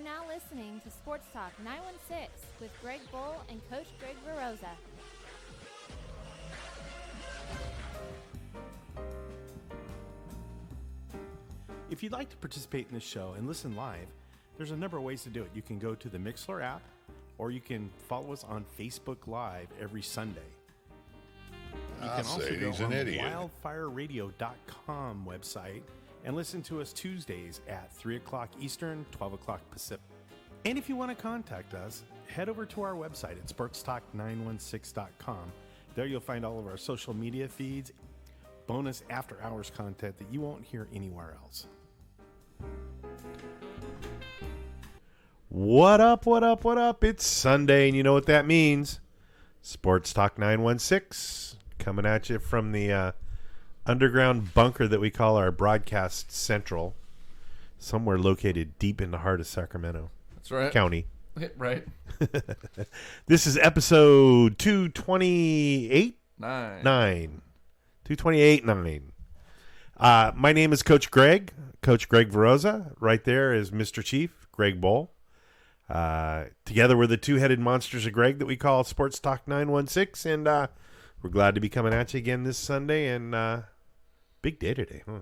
now listening to Sports Talk 916 with Greg Bull and Coach Greg Veroza. If you'd like to participate in this show and listen live, there's a number of ways to do it. You can go to the Mixlr app, or you can follow us on Facebook Live every Sunday. You can also go on the wildfireradio.com website and listen to us Tuesdays at 3 o'clock Eastern, 12 o'clock Pacific. And if you want to contact us, head over to our website at sportstalk916.com. There you'll find all of our social media feeds, bonus after-hours content that you won't hear anywhere else. What up, what up, what up? It's Sunday, and you know what that means. Sports Talk 916 coming at you from the underground bunker that we call our broadcast central, somewhere located deep in the heart of Sacramento. That's right. County. Right. This is episode 228? 228.9. My name is Coach Greg Veroza. Right there is Mr. Chief, Greg Bull. Together we're the two-headed monsters of Greg that we call Sports Talk 916, and we're glad to be coming at you again this Sunday, and big day today, huh?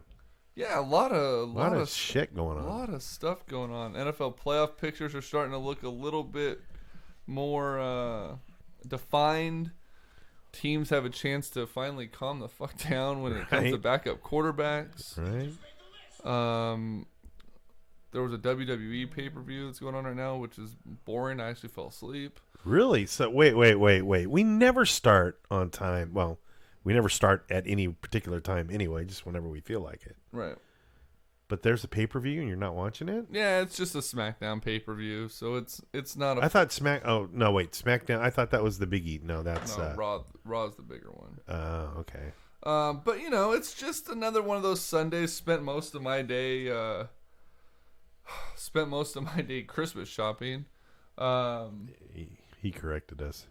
Yeah, a lot of shit going on. A lot of stuff going on. NFL playoff pictures are starting to look a little bit more defined. Teams have a chance to finally calm the fuck down when it comes to backup quarterbacks. Right. There was a WWE pay-per-view that's going on right now, which is boring. I actually fell asleep. Really? So wait. We never start on time. Well, we never start at any particular time anyway, just whenever we feel like it. Right. But there's a pay-per-view and you're not watching it? Yeah, it's just a SmackDown pay-per-view, so it's not a... I thought SmackDown. I thought that was the biggie. No, that's... No, Raw's the bigger one. Okay. But, it's just another one of those Sundays. Spent most of my day Christmas shopping. He corrected us.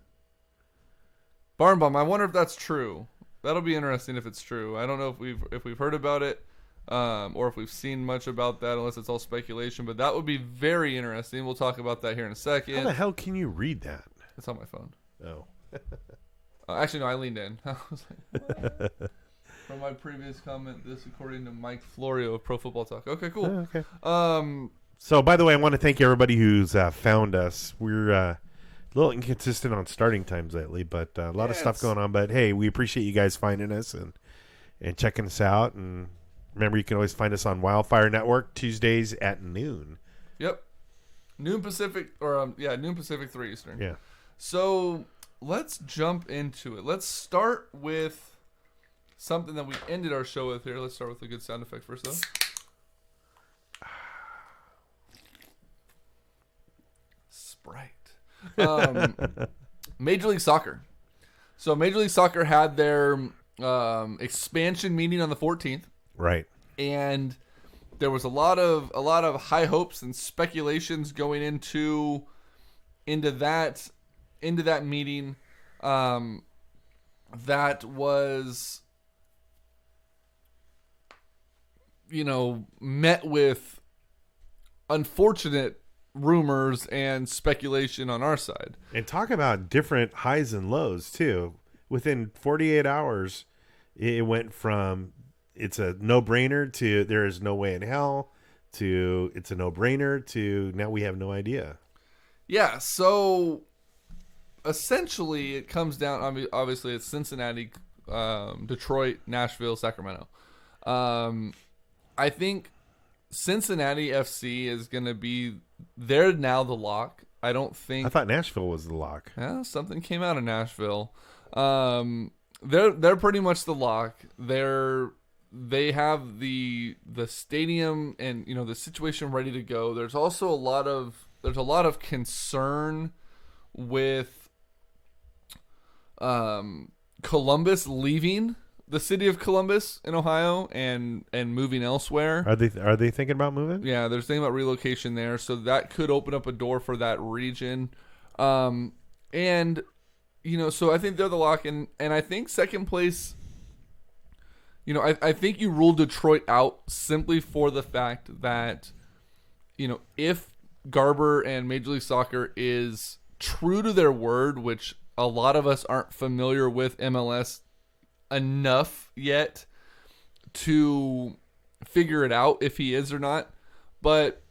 Barn Bum, I wonder if that's true. That'll be interesting if it's true. I don't know if we've heard about it, or if we've seen much about that, unless it's all speculation. But that would be very interesting. We'll talk about that here in a second. How the hell can you read that? It's on my phone. Oh. Actually, no, I leaned in. I was like, what? From my previous comment, this according to Mike Florio of Pro Football Talk. Okay, cool. Oh, okay. So, by the way, I want to thank everybody who's found us. We're a little inconsistent on starting times lately, but a lot of stuff going on. But, hey, we appreciate you guys finding us and checking us out. And remember, you can always find us on Wildfire Network Tuesdays at noon. Yep. Noon Pacific, or noon Pacific, 3 Eastern. Yeah. So, let's jump into it. Let's start with something that we ended our show with here. Let's start with a good sound effect first, though. Sprite. Major League Soccer. So Major League Soccer had their expansion meeting on the 14th. Right. And there was a lot of high hopes and speculations going into that meeting. That was, met with unfortunate rumors and speculation on our side. And talk about different highs and lows, too. Within 48 hours, it went from it's a no-brainer to there is no way in hell to it's a no-brainer to now we have no idea. Yeah, so essentially it comes down, obviously it's Cincinnati, Detroit, Nashville, Sacramento. I think Cincinnati FC is going to be, they're now the lock. I thought Nashville was the lock. Yeah, something came out of Nashville. They're pretty much the lock. They have the stadium and the situation ready to go. There's also a lot of concern with Columbus leaving the city of Columbus in Ohio and moving elsewhere. Are they thinking about moving? Yeah, they're thinking about relocation there, so that could open up a door for that region. So I think they're the lock, and I think second place. I think you rule Detroit out simply for the fact that, if Garber and Major League Soccer is true to their word, which a lot of us aren't familiar with MLS enough yet to figure it out if he is or not. But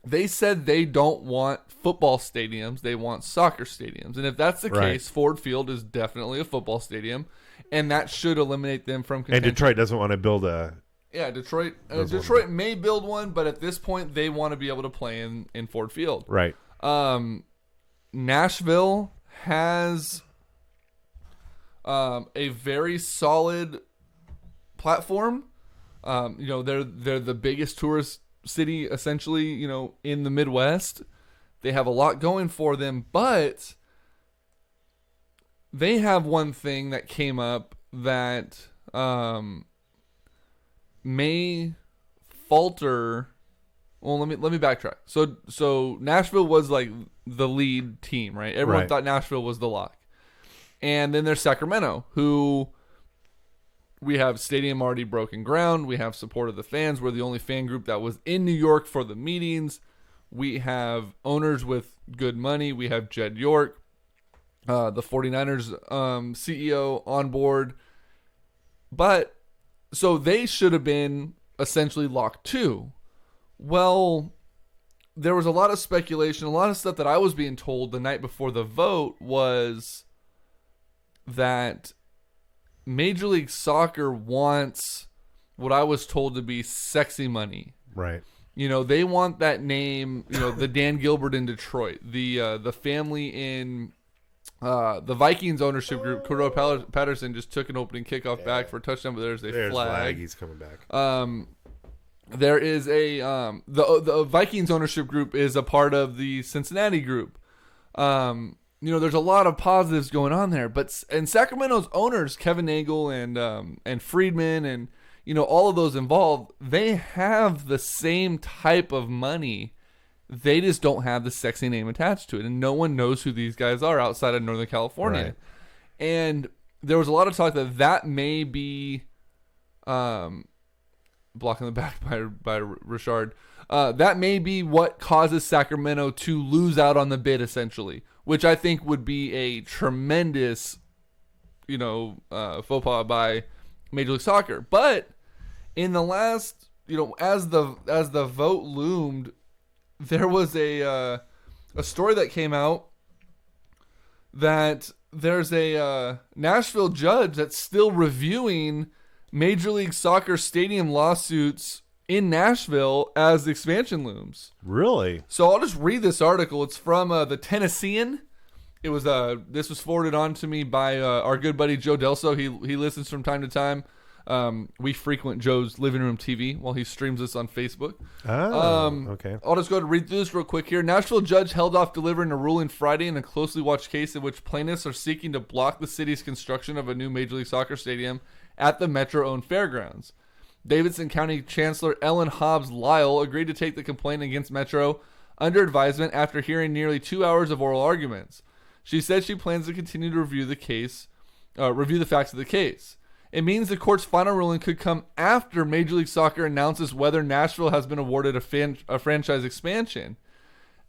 they said they don't want football stadiums. They want soccer stadiums. And if that's the case, Ford Field is definitely a football stadium. And that should eliminate them from contention. And Detroit doesn't want to build a... Yeah, Detroit may build one, but at this point, they want to be able to play in Ford Field. Right. Nashville has a very solid platform. They're the biggest tourist city, essentially, in the Midwest. They have a lot going for them, but they have one thing that came up that may falter. Well, let me backtrack. So Nashville was like the lead team, right? Everyone thought Nashville was the lock. And then there's Sacramento, who we have stadium already broken ground. We have support of the fans. We're the only fan group that was in New York for the meetings. We have owners with good money. We have Jed York, the 49ers CEO on board. But so they should have been essentially locked too. Well, there was a lot of speculation. A lot of stuff that I was being told the night before the vote was that Major League Soccer wants what I was told to be sexy money. Right. They want that name, the Dan Gilbert in Detroit, the family in the Vikings ownership group. Cordell Patterson just took an opening kickoff back for a touchdown, but there's a flag. He's coming back. There is a the Vikings ownership group is a part of the Cincinnati group. There's a lot of positives going on there, but Sacramento's owners, Kevin Nagel and Friedman, and all of those involved, they have the same type of money. They just don't have the sexy name attached to it, and no one knows who these guys are outside of Northern California. Right. And there was a lot of talk that may be blocking the back by Richard. That may be what causes Sacramento to lose out on the bid, essentially, which I think would be a tremendous, faux pas by Major League Soccer. But in the last, as the vote loomed, there was a story that came out that there's a Nashville judge that's still reviewing Major League Soccer stadium lawsuits in Nashville as the expansion looms. Really? So I'll just read this article. It's from the Tennessean. It was this was forwarded on to me by our good buddy Joe Delso. He listens from time to time. We frequent Joe's living room TV while he streams this on Facebook. Okay. I'll just go ahead and read through this real quick here. Nashville judge held off delivering a ruling Friday in a closely watched case in which plaintiffs are seeking to block the city's construction of a new Major League Soccer stadium at the Metro-owned fairgrounds. Davidson County Chancellor Ellen Hobbs Lyle agreed to take the complaint against Metro under advisement after hearing nearly 2 hours of oral arguments. She said she plans to continue to review the facts of the case. It means the court's final ruling could come after Major League Soccer announces whether Nashville has been awarded a franchise expansion.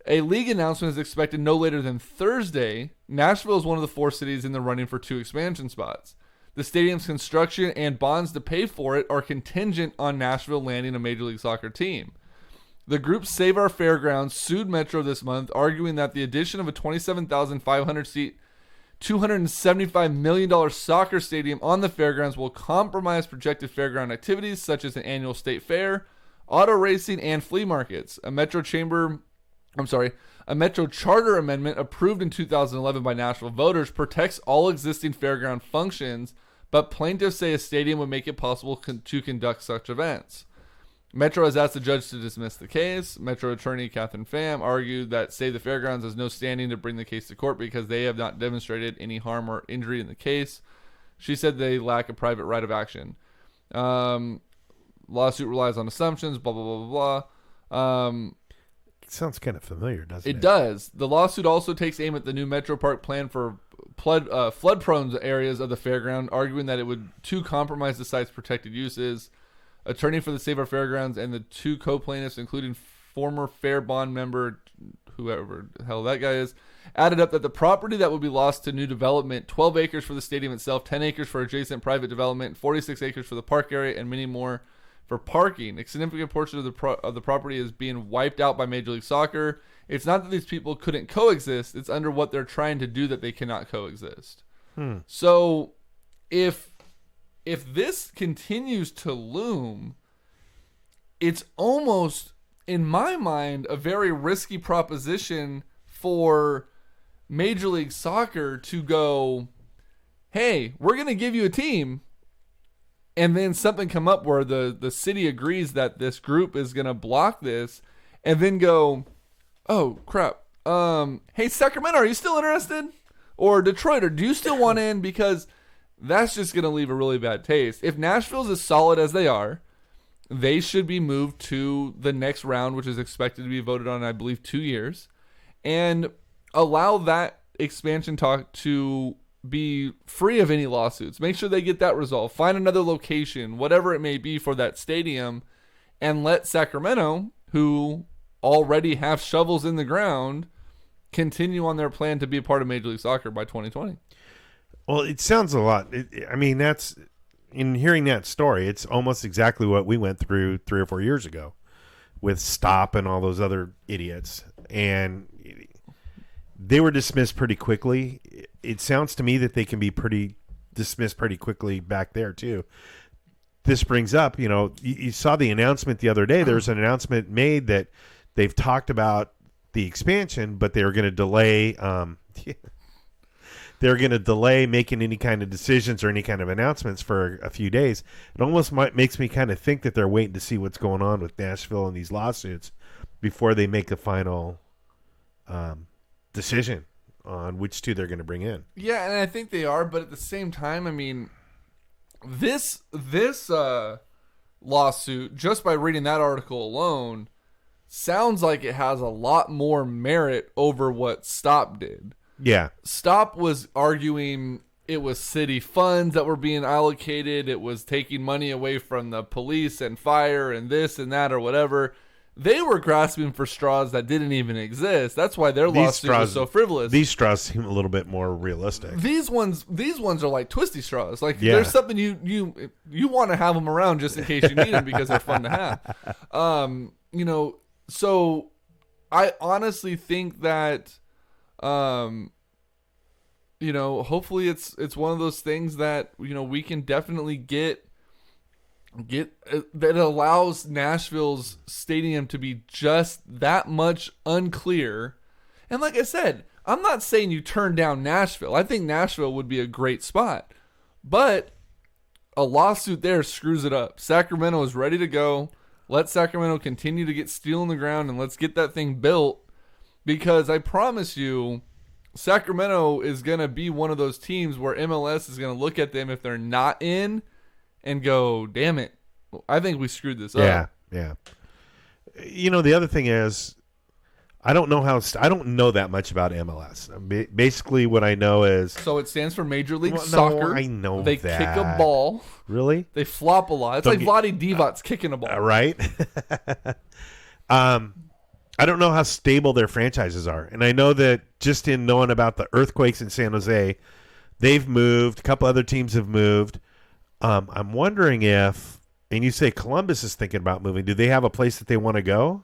A league announcement is expected no later than Thursday. Nashville is one of the 4 cities in the running for 2 expansion spots. The stadium's construction and bonds to pay for it are contingent on Nashville landing a Major League Soccer team. The group Save Our Fairgrounds sued Metro this month, arguing that the addition of a 27,500-seat, $275 million soccer stadium on the fairgrounds will compromise projected fairground activities such as an annual state fair, auto racing, and flea markets. A Metro Charter amendment approved in 2011 by Nashville voters protects all existing fairground functions, but plaintiffs say a stadium would make it possible to conduct such events. Metro has asked the judge to dismiss the case. Metro attorney Catherine Pham argued that Save the Fairgrounds has no standing to bring the case to court because they have not demonstrated any harm or injury in the case. She said they lack a private right of action. Lawsuit relies on assumptions, blah, blah, blah, blah, blah. It sounds kind of familiar, doesn't it? It does. The lawsuit also takes aim at the new Metro Park plan for flood-prone areas of the fairground, arguing that it would too compromise the site's protected uses. Attorney for the Save Our Fairgrounds and the 2 co-plaintiffs, including former fair bond member, whoever the hell that guy is, added up that the property that would be lost to new development, 12 acres for the stadium itself, 10 acres for adjacent private development, 46 acres for the park area, and many more for parking. A significant portion of the property is being wiped out by Major League Soccer. It's not that these people couldn't coexist. It's under what they're trying to do that they cannot coexist. So if this continues to loom, it's almost, in my mind, a very risky proposition for Major League Soccer to go, hey, we're going to give you a team, and then something come up where the city agrees that this group is going to block this, and then go, oh, crap. Hey, Sacramento, are you still interested? Or Detroit, or do you still want in? Because that's just going to leave a really bad taste. If Nashville's as solid as they are, they should be moved to the next round, which is expected to be voted on, I believe, 2 years, and allow that expansion talk to be free of any lawsuits. Make sure they get that resolved. Find another location, whatever it may be, for that stadium, and let Sacramento, who already have shovels in the ground, continue on their plan to be a part of Major League Soccer by 2020. Well, it sounds a lot. That's, in hearing that story, it's almost exactly what we went through 3 or 4 years ago with Stop and all those other idiots. And they were dismissed pretty quickly. It sounds to me that they can be dismissed pretty quickly back there too. This brings up, you saw the announcement the other day. There was an announcement made that they've talked about the expansion, but they were going to delay. They're going to delay making any kind of decisions or any kind of announcements for a few days. It almost makes me kind of think that they're waiting to see what's going on with Nashville and these lawsuits before they make the final decision on which two they're going to bring in. Yeah, and I think they are, but at the same time, I mean, this lawsuit, just by reading that article alone, sounds like it has a lot more merit over what Stop did. Yeah. Stop was arguing it was city funds that were being allocated. It was taking money away from the police and fire and this and that or whatever. They were grasping for straws that didn't even exist. That's why their lawsuit was so frivolous. These straws seem a little bit more realistic. These ones are like twisty straws. Like there's something you want to have them around just in case you need them because they're fun to have. So I honestly think that hopefully it's one of those things that we can definitely get that allows Nashville's stadium to be just that much unclear. And like I said, I'm not saying you turn down Nashville. I think Nashville would be a great spot, but a lawsuit there screws it up. Sacramento is ready to go. Let Sacramento continue to get steel in the ground and let's get that thing built, because I promise you, Sacramento is going to be one of those teams where MLS is going to look at them if they're not in and go, damn it, I think we screwed this up. Yeah. The other thing is, I don't know that much about MLS. Basically, what I know is... So it stands for Major League Soccer. No, I know they that. They kick a ball. Really? They flop a lot. It's like Vlade Divac's kicking a ball. Right? I don't know how stable their franchises are. And I know that just in knowing about the earthquakes in San Jose, they've moved. A couple other teams have moved. I'm wondering if, and you say Columbus is thinking about moving, do they have a place that they want to go?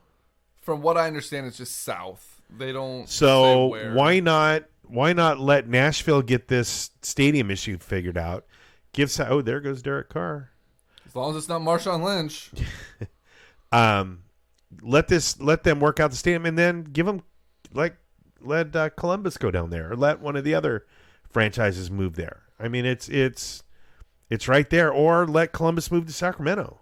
From what I understand, it's just south. They don't. So say where. Why not let Nashville get this stadium issue figured out? There goes Derek Carr. As long as it's not Marshawn Lynch. Let them work out the stadium, and then give them let Columbus go down there, or let one of the other franchises move there. I mean, it's right there, or let Columbus move to Sacramento.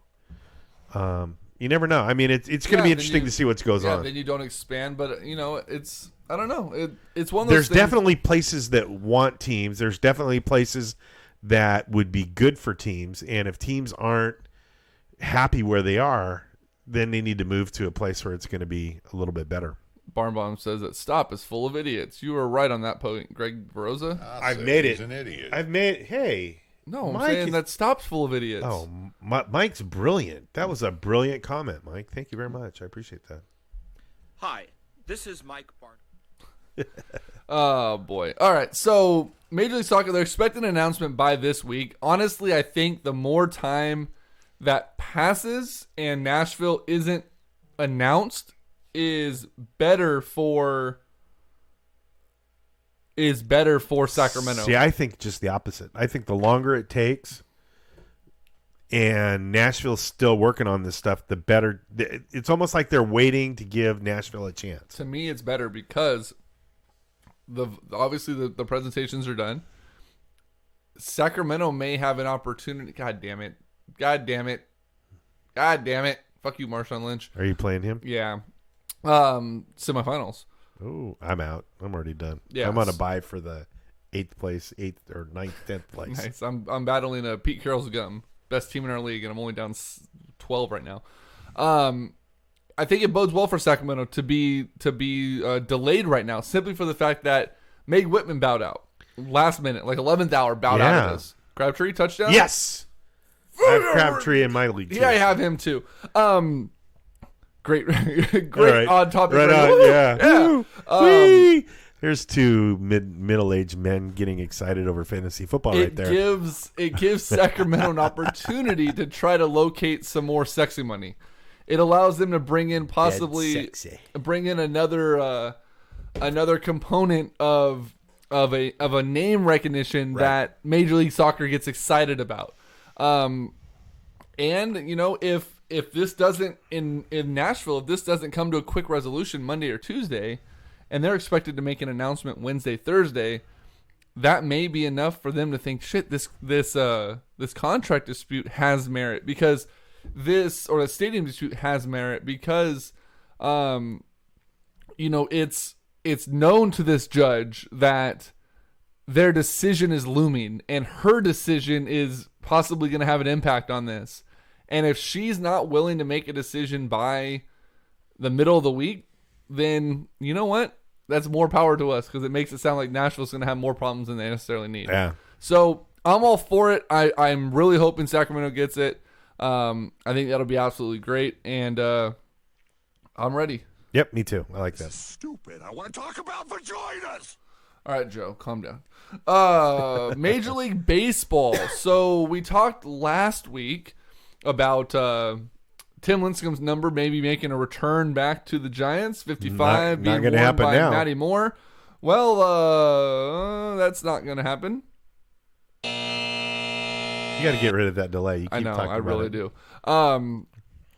You never know. I mean, it's going to be interesting to see what goes on. Then you don't expand, but it's, I don't know. It's one of those There's things. definitely places that want teams. There's definitely places that would be good for teams, and if teams aren't happy where they are, then they need to move to a place where it's going to be a little bit better. Barnbaum says that Stop is full of idiots. You were right on that point, Greg Baroza. I've made it. He's an idiot. Hey. No, I'm Mike, saying that Stop's full of idiots. Oh, Mike's brilliant. That was a brilliant comment, Mike. Thank you very much. I appreciate that. Hi, this is Mike Barn. Oh, boy. All right, so Major League Soccer, they're expecting an announcement by this week. Honestly, I think the more time that passes and Nashville isn't announced is better for Sacramento. See, I think just the opposite. I think the longer it takes and Nashville's still working on this stuff, the better. It's almost like they're waiting to give Nashville a chance. To me, it's better because obviously the presentations are done. Sacramento may have an opportunity. God damn it. Fuck you, Marshawn Lynch. Are you playing him? Yeah. Semifinals. Oh, I'm out. I'm already done. Yeah. I'm on a bye for the 8th or 9th, 10th place. Nice. I'm battling Pete Carroll's gum. Best team in our league, and I'm only down 12 right now. I think it bodes well for Sacramento to be delayed right now, simply for the fact that Meg Whitman bowed out last minute, like 11th hour, bowed out of this. Crabtree touchdown. Yes, I have Crabtree in my league too. Yeah, I have him too. Great right. on topic. Right on, yeah. There's two middle-aged men getting excited over fantasy football right there. It gives Sacramento an opportunity to try to locate some more sexy money. It allows them to bring in another component of a name recognition that Major League Soccer gets excited about. And if this doesn't in Nashville, if this doesn't come to a quick resolution Monday or Tuesday, and they're expected to make an announcement Wednesday, Thursday, that may be enough for them to think, shit, this contract dispute has merit because the stadium dispute has merit because, it's known to this judge that their decision is looming and her decision is possibly going to have an impact on this. And if she's not willing to make a decision by the middle of the week, then you know what? That's more power to us because it makes it sound like Nashville's going to have more problems than they necessarily need. Yeah. So I'm all for it. I'm really hoping Sacramento gets it. I think that'll be absolutely great, and I'm ready. Yep, me too. I like that. Stupid. I want to talk about vaginas. All right, Joe, calm down. Major League Baseball. So we talked last week about Tim Lincecum's number maybe making a return back to the Giants, 55, not being gonna won happen by now. Matty Moore. Well, that's not going to happen. You got to get rid of that delay. You keep I know, talking I about really it. do.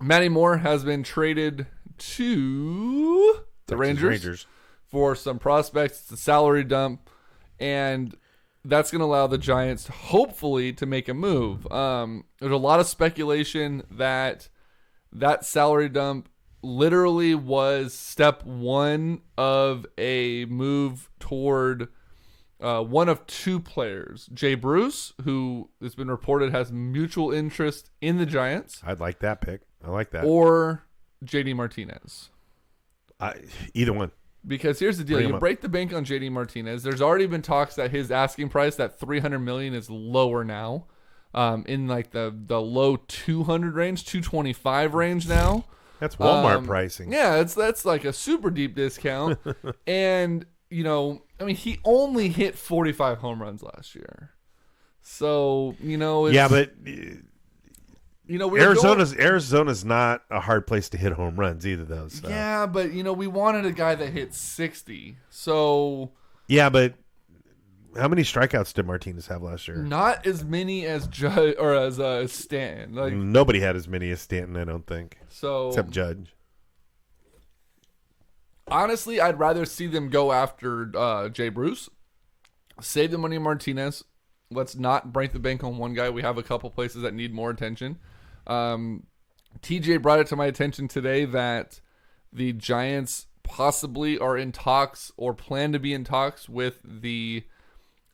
Matty Moore has been traded to the Texas Rangers for some prospects. It's a salary dump, and that's going to allow the Giants hopefully to make a move. There's a lot of speculation that salary dump literally was step one of a move toward one of two players. Jay Bruce, who has been reported has mutual interest in the Giants. I'd like that pick. I like that. Or JD Martinez. Either one. Because here's the deal. Bring him You up. break the bank on JD Martinez. There's already been talks that his asking price, that $300 million, is lower now. In like the low 200 range, 225 range now. That's Walmart pricing. Yeah, that's like a super deep discount. And, he only hit 45 home runs last year. So, it's, Yeah, but we're Arizona's not a hard place to hit home runs either, though. So. Yeah, but we wanted a guy that hit 60. So Yeah, but how many strikeouts did Martinez have last year? not as many as Judge or as Stanton. Like Nobody had as many as Stanton, I don't think, so. except Judge. Honestly, I'd rather see them go after Jay Bruce, save the money on Martinez. Let's not break the bank on one guy. We have a couple places that need more attention. TJ brought it to my attention today that the Giants possibly are in talks or plan to be in talks with the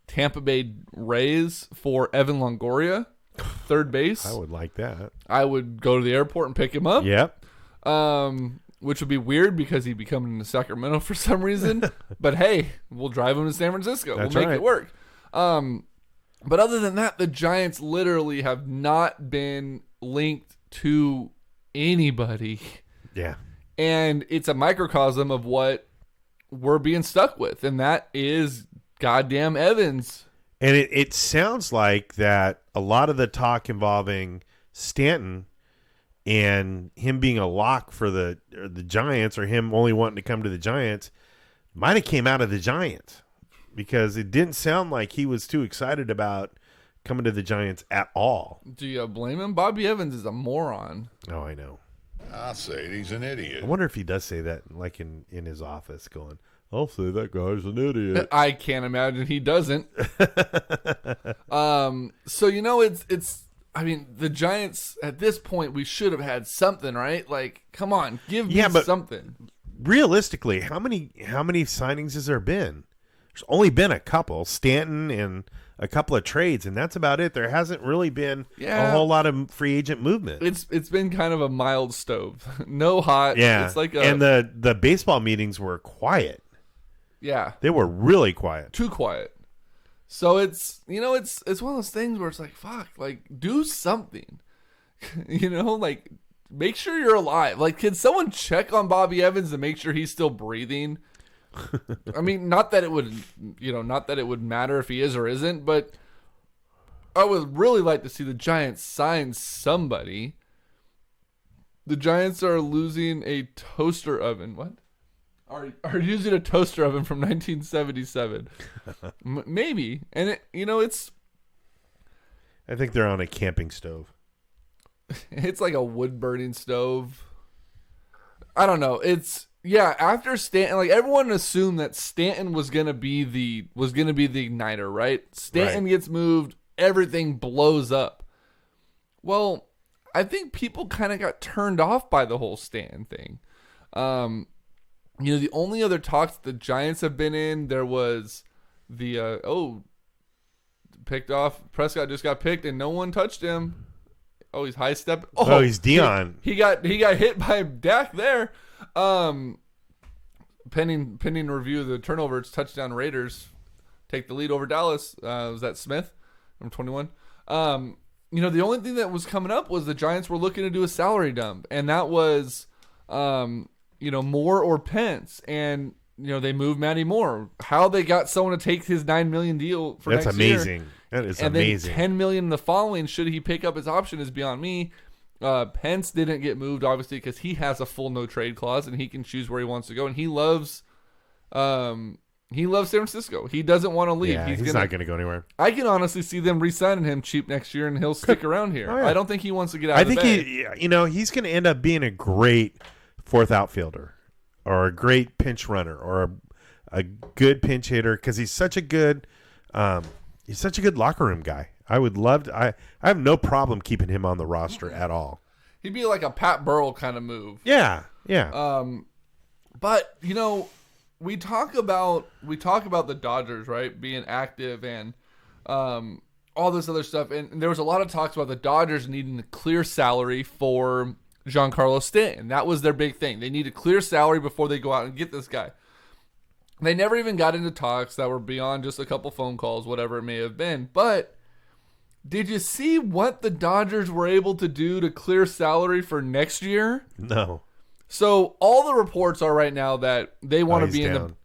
Tampa Bay Rays for Evan Longoria, third base. I would like that. I would go to the airport and pick him up. Yep. Which would be weird because he'd be coming to Sacramento for some reason. But hey, we'll drive him to San Francisco. That's we'll make right. it work. But other than that, the Giants literally have not been linked to anybody Yeah. And it's a microcosm of what we're being stuck with, and that is goddamn Evans. And it sounds like that a lot of the talk involving Stanton and him being a lock for the Giants, or him only wanting to come to the Giants, might have came out of the Giants, because it didn't sound like he was too excited about coming to the Giants at all. Do you blame him? Bobby Evans is a moron. Oh, I know. I'll say it, he's an idiot. I wonder if he does say that, like in his office, going, "I'll say that guy's an idiot." I can't imagine he doesn't. So it's. I mean, the Giants at this point, we should have had something, right? Like, come on, give me something. Realistically, how many signings has there been? There's only been a couple, Stanton and a couple of trades, and that's about it. There hasn't really been a whole lot of free agent movement. It's been kind of a mild stove, no hot. Yeah, it's like and the baseball meetings were quiet. Yeah, they were really quiet, too quiet. So it's it's one of those things where it's like, fuck, like, do something, like, make sure you're alive. Like, can someone check on Bobby Evans to make sure he's still breathing? I mean, not that it would matter if he is or isn't, but I would really like to see the Giants sign somebody. The Giants are losing a toaster oven. What? Are using a toaster oven from 1977. Maybe. And it's... I think they're on a camping stove. It's like a wood-burning stove. I don't know. It's... Yeah, after Stanton, like, everyone assumed that Stanton was gonna be the igniter, right? Stanton gets moved, everything blows up. Well, I think people kind of got turned off by the whole Stanton thing. The only other talks the Giants have been in, there was the picked off. Prescott just got picked and no one touched him. Oh, he's high step. Oh, he's Dion. He got hit by Dak there. Pending review of the turnover, it's touchdown Raiders take the lead over Dallas. Was that Smith, number 21? The only thing that was coming up was the Giants were looking to do a salary dump, and that was, Moore or Pence, and they moved Matty Moore. How they got someone to take his $9 million deal for That's next amazing. year, That is and amazing. then $10 million in the following, should he pick up his option, is beyond me. Pence didn't get moved, obviously, because he has a full no trade clause and he can choose where he wants to go, and he loves San Francisco. He doesn't want to leave. Yeah, he's not going to go anywhere. I can honestly see them re-signing him cheap next year, and he'll stick around here. Oh, yeah. I don't think he wants to get out of the Bay. He's going to end up being a great fourth outfielder, or a great pinch runner, or a good pinch hitter, because he's such a good locker room guy. I would love to. I have no problem keeping him on the roster at all. He'd be like a Pat Burrell kind of move. Yeah. But we talk about the Dodgers, right, being active and all this other stuff, and there was a lot of talks about the Dodgers needing to clear salary for Giancarlo Stanton. That was their big thing. They need to clear salary before they go out and get this guy. They never even got into talks that were beyond just a couple phone calls, whatever it may have been. But did you see what the Dodgers were able to do to clear salary for next year? No. So all the reports are right now that they want to be down.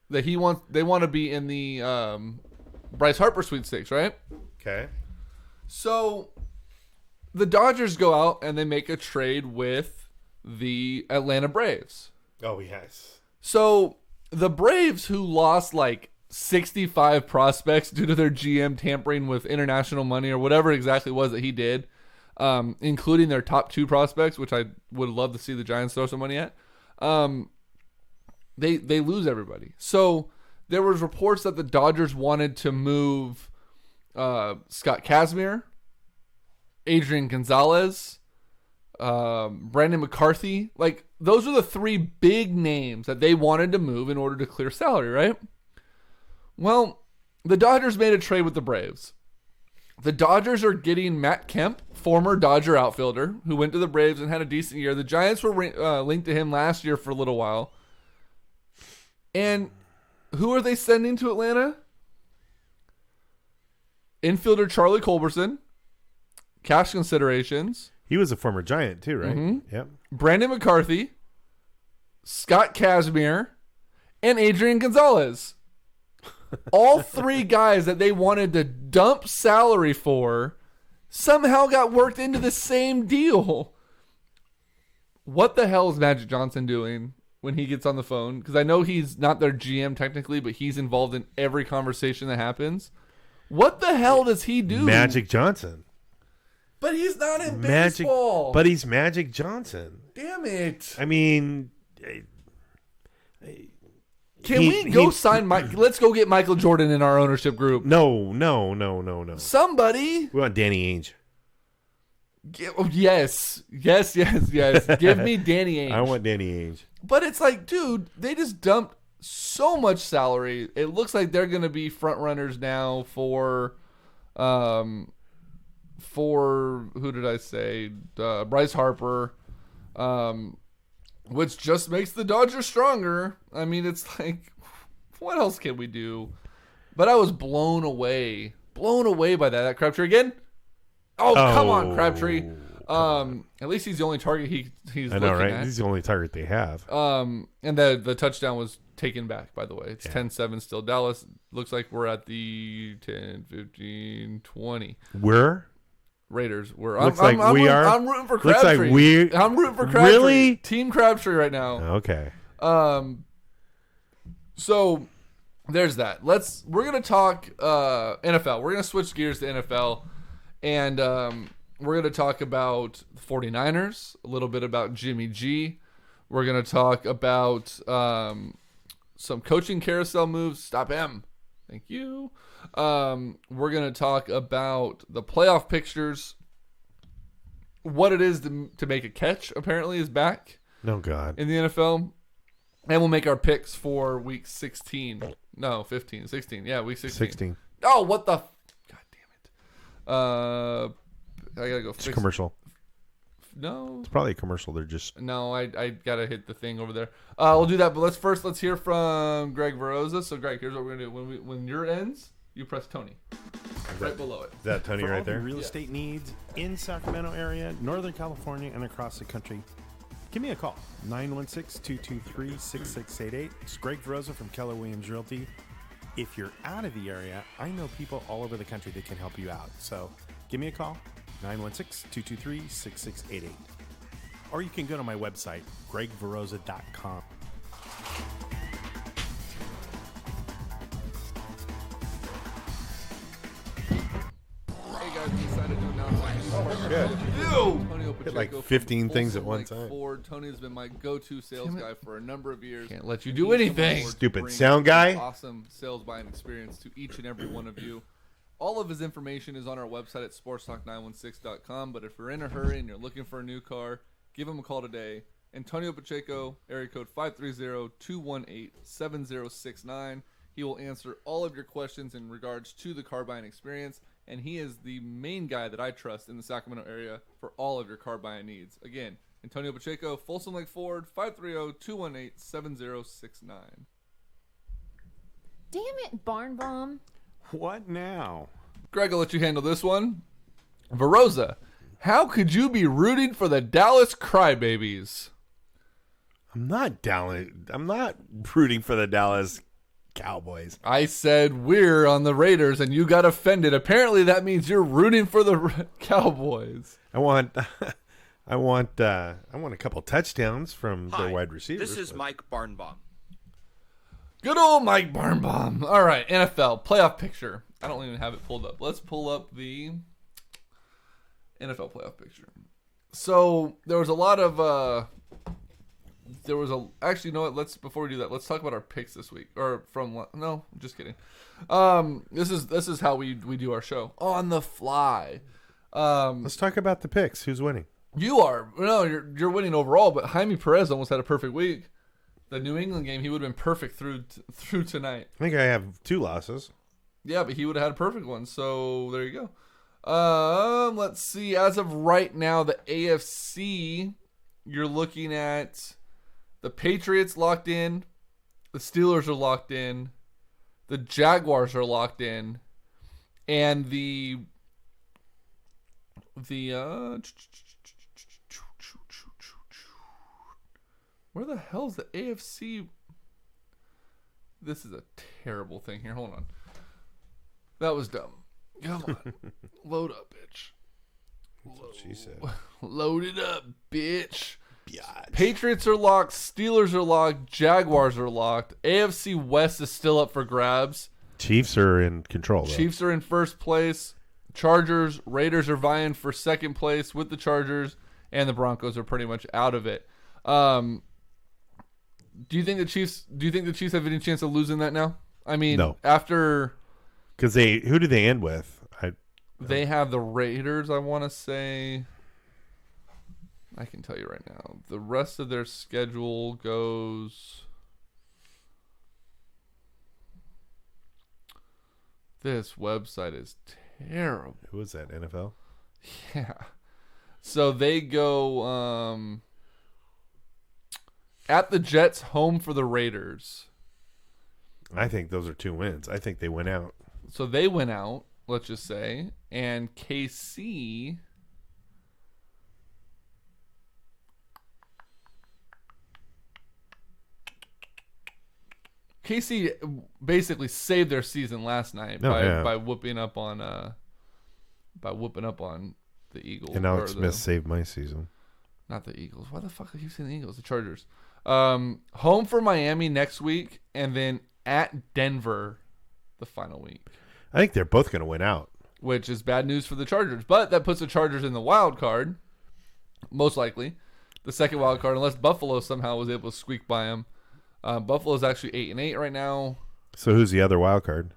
They want to be in the Bryce Harper sweepstakes, right? Okay. So the Dodgers go out and they make a trade with the Atlanta Braves. Oh, yes. So the Braves, who lost like 65 prospects due to their GM tampering with international money or whatever exactly it was that he did, including their top 2 prospects, which I would love to see the Giants throw some money at, they lose everybody. So there was reports that the Dodgers wanted to move Scott Kazmir, Adrian Gonzalez, Brandon McCarthy. Like, those are the 3 big names that they wanted to move in order to clear salary, right? Well, the Dodgers made a trade with the Braves. The Dodgers are getting Matt Kemp, former Dodger outfielder, who went to the Braves and had a decent year. The Giants were linked to him last year for a little while. And who are they sending to Atlanta? Infielder Charlie Culberson. Cash considerations. He was a former Giant too, right? Mm-hmm. Yep. Brandon McCarthy, Scott Kazmir, and Adrian Gonzalez. All three guys that they wanted to dump salary for somehow got worked into the same deal. What the hell is Magic Johnson doing when he gets on the phone? Because I know he's not their GM technically, but he's involved in every conversation that happens. What the hell does he do? Magic Johnson. But he's not in baseball. But he's Magic Johnson. Damn it. I mean, Can we go sign Mike? Let's go get Michael Jordan in our ownership group. No. Somebody. We want Danny Ainge. Yes. Give me Danny Ainge. I want Danny Ainge. But it's like, dude, they just dumped so much salary. It looks like they're going to be front runners now for who did I say? Bryce Harper, which just makes the Dodgers stronger. I mean, it's like, what else can we do? But I was blown away by that Crabtree again. Oh, come on, Crabtree. At least he's the only target he's I know, looking right? at. He's the only target they have. And the touchdown was taken back, by the way. It's 10-7 still. Dallas looks like we're at the 10, 15, 20. We're? Raiders. Looks like we are? I'm rooting for Looks Crabtree. like I'm rooting for Crabtree. Really? Team Crabtree right now. Okay. So there's that. We're gonna talk NFL. We're gonna switch gears to NFL, and we're gonna talk about the 49ers, a little bit about Jimmy G. We're gonna talk about some coaching carousel moves. Stop him. Thank you. We're going to talk about the playoff pictures. What it is to make a catch, apparently, is back. No, God. In the NFL. And we'll make our picks for week 16. No, 15. 16. Yeah, week 16. 16. Oh, what the... God damn it. I got to go It's fix a commercial. No. It's probably a commercial. They're just... No, I got to hit the thing over there. We'll do that, but let's hear from Greg Veroza. So, Greg, here's what we're going to do. When your ends, you press Tony. Right below it. Is that Tony For all right there? the real estate needs in Sacramento area, Northern California, and across the country, give me a call. 916-223-6688. It's Greg Veroza from Keller Williams Realty. If you're out of the area, I know people all over the country that can help you out. So give me a call. 916-223-6688. Or you can go to my website, gregveroza.com. Hey guys, we decided to announce Good. Tony Pacheco Hit like from 15 things at Olsen one Lake time. Ford. Tony has been my go-to sales guy for a number of years. Can't let you He's do anything. Stupid Bring sound guy. Awesome sales buying experience to each and every one of you. All of his information is on our website at sportstalk916.com. But if you're in a hurry and you're looking for a new car, give him a call today. Antonio Pacheco, area code 530-218-7069. He will answer all of your questions in regards to the car buying experience. And he is the main guy that I trust in the Sacramento area for all of your car buying needs. Again, Antonio Pacheco, Folsom Lake Ford, 530-218-7069. Damn it, Barn Bomb. What now? Greg, I'll let you handle this one. Veroza, how could you be rooting for the Dallas Crybabies? I'm not rooting for the Dallas Cowboys. I said we're on the Raiders, and you got offended. Apparently, that means you're rooting for the Cowboys. I want a couple touchdowns from Hi, their wide receivers. this is Mike Barnbaum. Good old Mike Barnbaum. All right, NFL playoff picture. I don't even have it pulled up. Let's pull up the NFL playoff picture. So there was a lot of actually, you know what? Before we do that, let's talk about our picks this week. No, just kidding. This is how we do our show on the fly. Let's talk about the picks. Who's winning? You're winning overall, but Jaime Perez almost had a perfect week. The New England game, he would have been perfect through tonight. I think I have 2 losses. Yeah, but he would have had a perfect one. So there you go. Let's see. As of right now, the AFC, you're looking at the Patriots locked in, the Steelers are locked in, the Jaguars are locked in, and the Where the hell's the AFC? This is a terrible thing here. Hold on. That was dumb. Come on. Load up, bitch. That's what she said. Load it up, bitch. Biatch. Patriots are locked. Steelers are locked. Jaguars are locked. AFC West is still up for grabs. Chiefs are in control, though. Chiefs are in first place. Chargers, Raiders are vying for second place with the Chargers, and the Broncos are pretty much out of it. Do you think the Chiefs have any chance of losing that now? I mean, No. after Because who do they end with? they have the Raiders, I want to say. I can tell you right now. The rest of their schedule goes. This website is terrible. Who is that? NFL? Yeah. So they go at the Jets, home for the Raiders. I think those are 2 wins. I think they went out. So they went out, let's just say. And KC basically saved their season last night by whooping up on the Eagles. And Alex Smith saved my season. Not the Eagles. Why the fuck are you saying the Eagles? The Chargers. Home for Miami next week, and then at Denver the final week. I think they're both going to win out. Which is bad news for the Chargers. But that puts the Chargers in the wild card, most likely. The second wild card, unless Buffalo somehow was able to squeak by them. Buffalo's actually 8-8 right now. So who's the other wild card?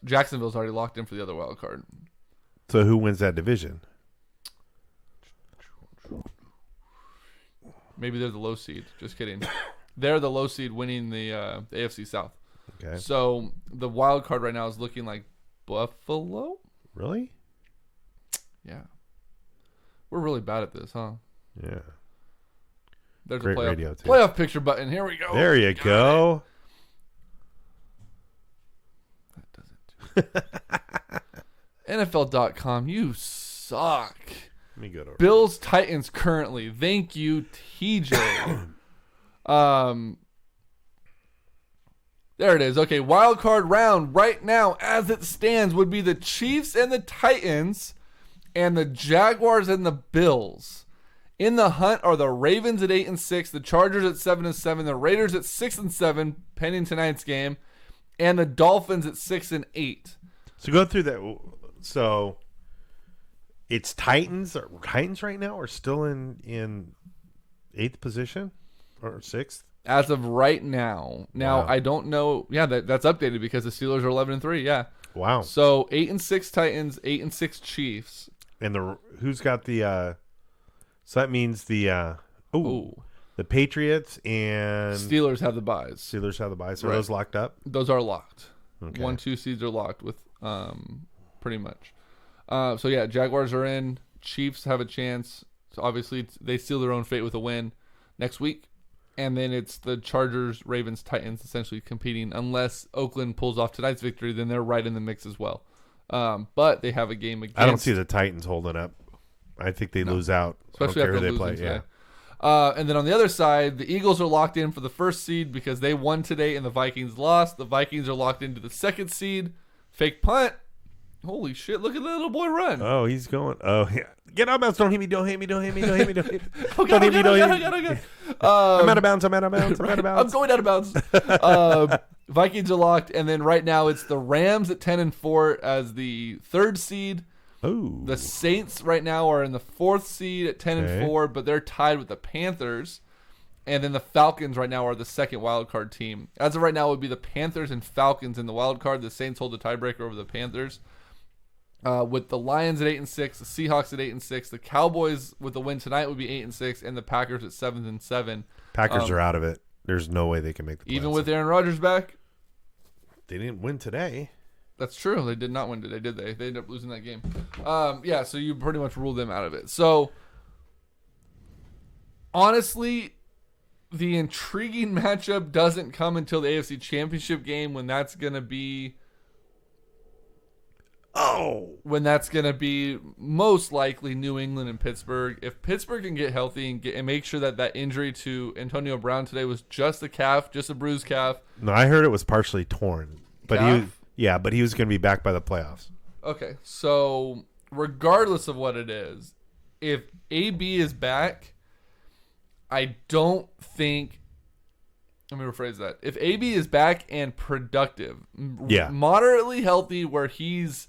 Jacksonville's already locked in for the other wild card. So who wins that division? Maybe they're the low seed. Just kidding. They're the low seed winning the AFC South. Okay. So the wild card right now is looking like Buffalo. Really? Yeah. We're really bad at this, huh? Yeah. There's Great a playoff, radio, too. playoff picture button. Here we go. There you go. That doesn't. NFL.com. You suck. Let me go to Bills Titans currently. Thank you, TJ. There it is. Okay, wild card round right now, as it stands, would be the Chiefs and the Titans, and the Jaguars and the Bills. In the hunt are the Ravens at 8-6, the Chargers at 7-7, the Raiders at 6-7, pending tonight's game, and the Dolphins at 6-8. So go through that. So it's Titans. Titans right now are still in 8th position or 6th. As of right now. Now, Wow. I don't know. Yeah, that's updated because the Steelers are 11-3. Yeah. Wow. So 8-6 Titans, 8-6 Chiefs. And who's got the? So that means the Patriots and Steelers have the buys. Steelers have the bye. So Right. are those locked up? Those are locked. Okay. 1-2 seeds are locked with pretty much. So yeah, Jaguars are in. Chiefs have a chance. So obviously they seal their own fate with a win next week. And then it's the Chargers, Ravens, Titans essentially competing. Unless Oakland pulls off tonight's victory, then they're right in the mix as well. But they have a game against. I don't see the Titans holding up. I think they lose out. Especially I don't after care who losing they play. today. And then on the other side, the Eagles are locked in for the first seed because they won today and the Vikings lost. The Vikings are locked into the second seed. Fake punt. Holy shit, look at that little boy run. Oh, he's going. Oh, yeah. Get out of bounds. Don't hit me. Don't hit me. Don't hit me. Don't hit me. Don't hit me. Oh, Don't God, hit me. Don't hit me. I'm out of bounds. I'm out of bounds. I'm out of I'm bounds. going out of bounds. Vikings are locked. And then right now it's the Rams at 10-4 as the third seed. Oh. The Saints right now are in the fourth seed at 10-4, but they're tied with the Panthers. And then the Falcons right now are the second wild card team. As of right now, it would be the Panthers and Falcons in the wild card. The Saints hold the tiebreaker over the Panthers. With the Lions at 8-6, the Seahawks at 8-6, the Cowboys with the win tonight would be 8-6, and the Packers at 7-7. Packers are out of it. There's no way they can make the playoffs. Even with Aaron Rodgers back. They didn't win today. That's true. They did not win today, did they? They ended up losing that game. Yeah, so you pretty much ruled them out of it. So, honestly, the intriguing matchup doesn't come until the AFC Championship game when that's going to be... Oh, No. when that's going to be most likely New England and Pittsburgh. If Pittsburgh can get healthy and make sure that injury to Antonio Brown today was just a calf, just a bruised calf. No, I heard it was partially torn. But Calf? but he was going to be back by the playoffs. Okay, so regardless of what it is, if AB is back, I don't think. Let me rephrase that. If AB is back and productive, moderately healthy, where he's,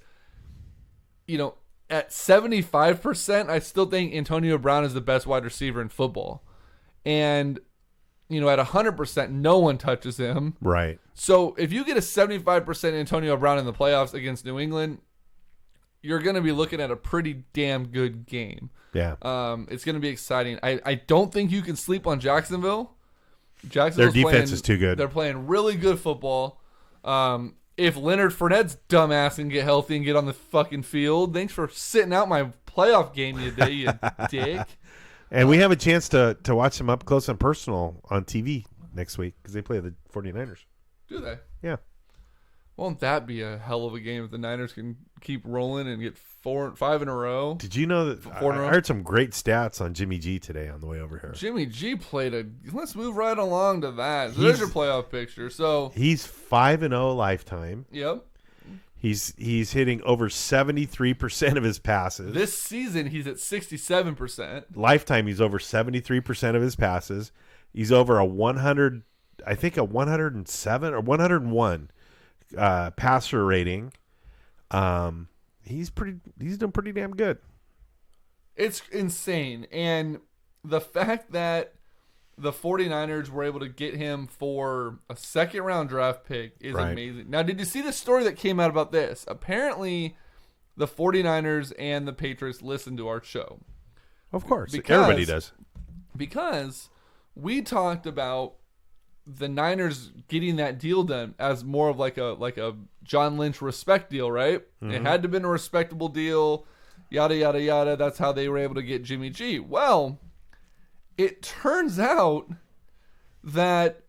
at 75%, I still think Antonio Brown is the best wide receiver in football. And, at 100%, no one touches him. Right. So if you get a 75% Antonio Brown in the playoffs against New England, you're going to be looking at a pretty damn good game. Yeah. It's going to be exciting. I don't think you can sleep on Jacksonville. Their defense is too good. They're playing really good football. If Leonard Fournette's dumbass can get healthy and get on the fucking field, thanks for sitting out my playoff game today, you dick. And we have a chance to watch them up close and personal on TV next week because they play the 49ers. Do they? Yeah. Won't that be a hell of a game if the Niners can keep rolling and get 5 in a row? Did you know that I heard some great stats on Jimmy G today on the way over here? Jimmy G played let's move right along to that. So there's your playoff picture. So he's 5-0 lifetime. Yep. He's hitting over 73% of his passes. This season he's at 67%. Lifetime he's over 73% of his passes. He's over a 100, I think a 107 or 101 passer rating. He's doing pretty damn good. It's insane. And the fact that the 49ers were able to get him for a second round draft pick is amazing. Now, did you see the story that came out about this? Apparently, the 49ers and the Patriots listened to our show. Of course. Everybody does. Because we talked about the Niners getting that deal done as more of like a John Lynch respect deal, right? Mm-hmm. It had to have been a respectable deal, yada, yada, yada. That's how they were able to get Jimmy G. Well, it turns out that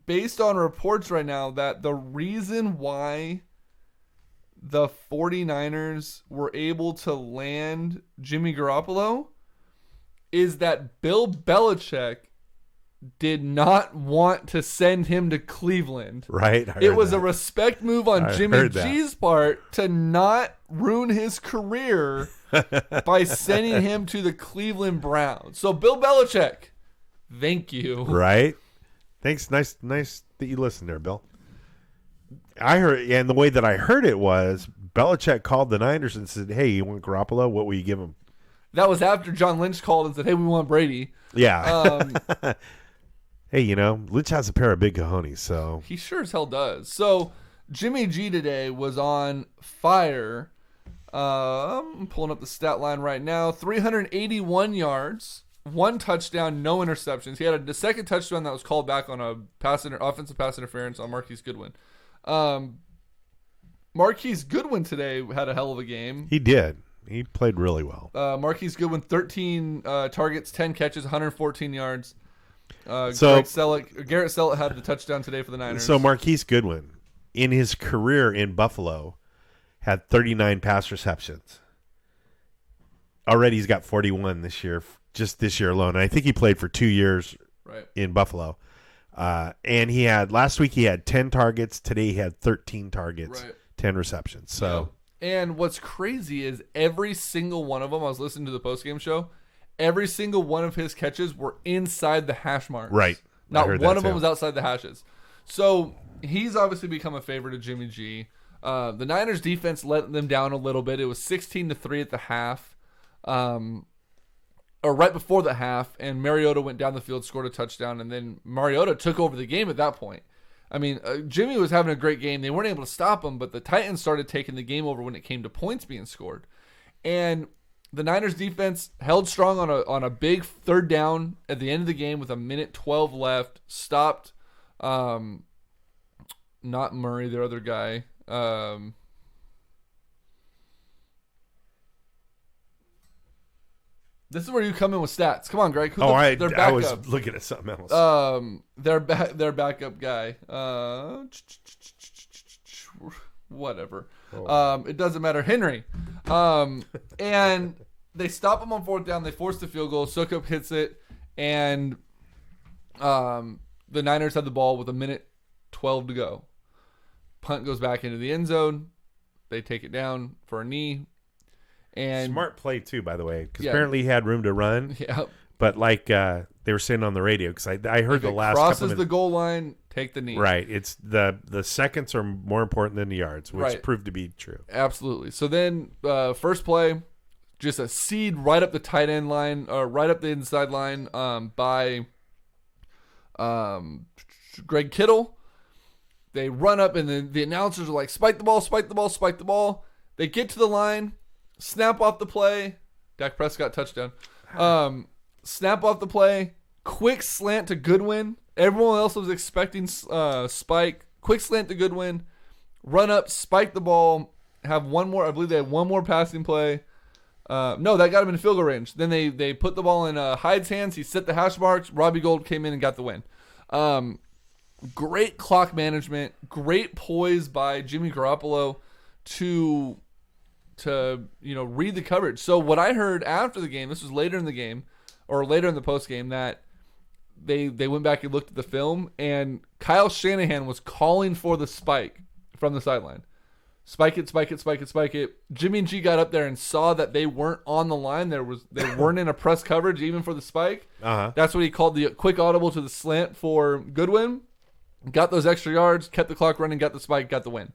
based on reports right now that the reason why the 49ers were able to land Jimmy Garoppolo is that Bill Belichick did not want to send him to Cleveland. Right. It was a respect move on Jimmy G's part to not ruin his career by sending him to the Cleveland Browns. So Bill Belichick, thank you. Right. Thanks. Nice that you listened there, Bill. I heard, and the way that I heard it was Belichick called the Niners and said, "Hey, you want Garoppolo? What will you give him?" That was after John Lynch called and said, "Hey, we want Brady." Yeah. Hey, Lynch has a pair of big cojones, so he sure as hell does. So Jimmy G today was on fire. I'm pulling up the stat line right now. 381 yards, 1 touchdown, no interceptions. He had the second touchdown that was called back on a offensive pass interference on Marquise Goodwin. Marquise Goodwin today had a hell of a game. He did. He played really well. Marquise Goodwin, 13 targets, 10 catches, 114 yards. Garrett Selleck had the touchdown today for the Niners. So Marquise Goodwin, in his career in Buffalo, had 39 pass receptions. Already he's got 41 this year, just this year alone. And I think he played for 2 years in Buffalo. And last week he had 10 targets. Today he had 13 targets, 10 receptions. So, and what's crazy is every single one of them, I was listening to the postgame show, every single one of his catches were inside the hash marks. Right. Not one of them was outside the hashes. So he's obviously become a favorite of Jimmy G. The Niners defense let them down a little bit. It was 16-3 at the half, or right before the half, and Mariota went down the field, scored a touchdown, and then Mariota took over the game at that point. I mean, Jimmy was having a great game. They weren't able to stop him, but the Titans started taking the game over when it came to points being scored. And the Niners defense held strong on a big third down at the end of the game with 1:12 left. Stopped, not Murray, their other guy. This is where you come in with stats. Come on, Greg. I was looking at something else. Their backup guy. Whatever. It doesn't matter. Henry. And they stop him on fourth down. They force the field goal. Sukup hits it. And the Niners have the ball with 1:12 to go. Punt goes back into the end zone. They take it down for a knee. And smart play, too, by the way, because Yeah. apparently he had room to run. yeah, But like they were saying on the radio, because I heard the last crosses couple the of goal line, take the knee. right. It's the seconds are more important than the yards, which Right. proved to be true. Absolutely. So then, first play, just a seed right up the tight end line, or right up the inside line by Greg Kittle. They run up, and the announcers are like, spike the ball, spike the ball, spike the ball. They get to the line, snap off the play. Dak Prescott touchdown. Snap off the play. Quick slant to Goodwin. Everyone else was expecting spike. Quick slant to Goodwin. Run up, spike the ball. Have one more. I believe they had one more passing play. No, that got him in field goal range. Then they put the ball in Hyde's hands. He set the hash marks. Robbie Gould came in and got the win. Great clock management. Great poise by Jimmy Garoppolo to read the coverage. So what I heard after the game, this was later in the game, or later in the post game, that they went back and looked at the film, and Kyle Shanahan was calling for the spike from the sideline. Spike it, spike it, spike it, spike it. Jimmy G got up there and saw that they weren't on the line. They weren't in a press coverage even for the spike. That's what he called the quick audible to the slant for Goodwin. Got those extra yards, kept the clock running, got the spike, got the win.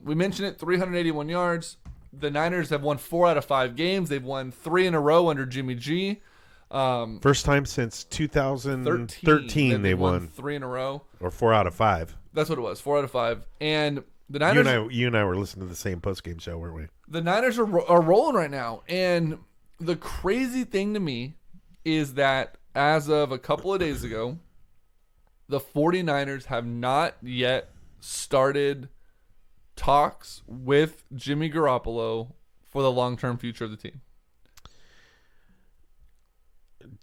We mentioned it, 381 yards. The Niners have won 4 out of 5 games. They've won 3 in a row under Jimmy G. First time since 2013 they won 3 in a row. Or 4 out of 5. That's what it was, 4 out of 5. And the Niners, you and I were listening to the same postgame show, weren't we? the Niners are rolling right now. And the crazy thing to me is that as of a couple of days ago, the 49ers have not yet started talks with Jimmy Garoppolo for the long-term future of the team.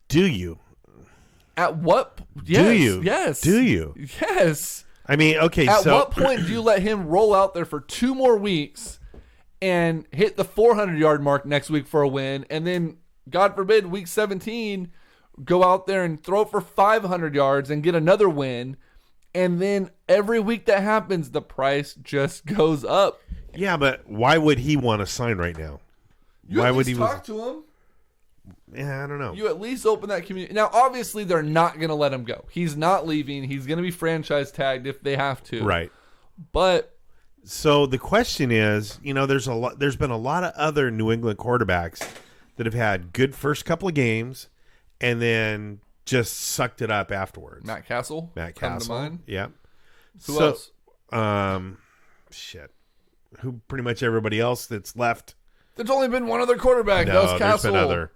Do you? At what? Yes, Do you? Yes. Do you? Yes. I mean, okay, At so what point do you let him roll out there for 2 more weeks and hit the 400-yard mark next week for a win, and then, God forbid, week 17, go out there and throw for 500 yards and get another win, and then every week that happens, the price just goes up. Yeah, but why would he want to sign right now? Why would he talk to him? Yeah, I don't know. You at least open that community. Now, obviously, they're not going to let him go. He's not leaving. He's going to be franchise tagged if they have to. Right. But so the question is, there's been a lot of other New England quarterbacks that have had good first couple of games and then just sucked it up afterwards. Matt Castle. Matt come to Castle. mind. Yeah. Who else? Who pretty much everybody else that's left. There's only been one other quarterback. That was Castle.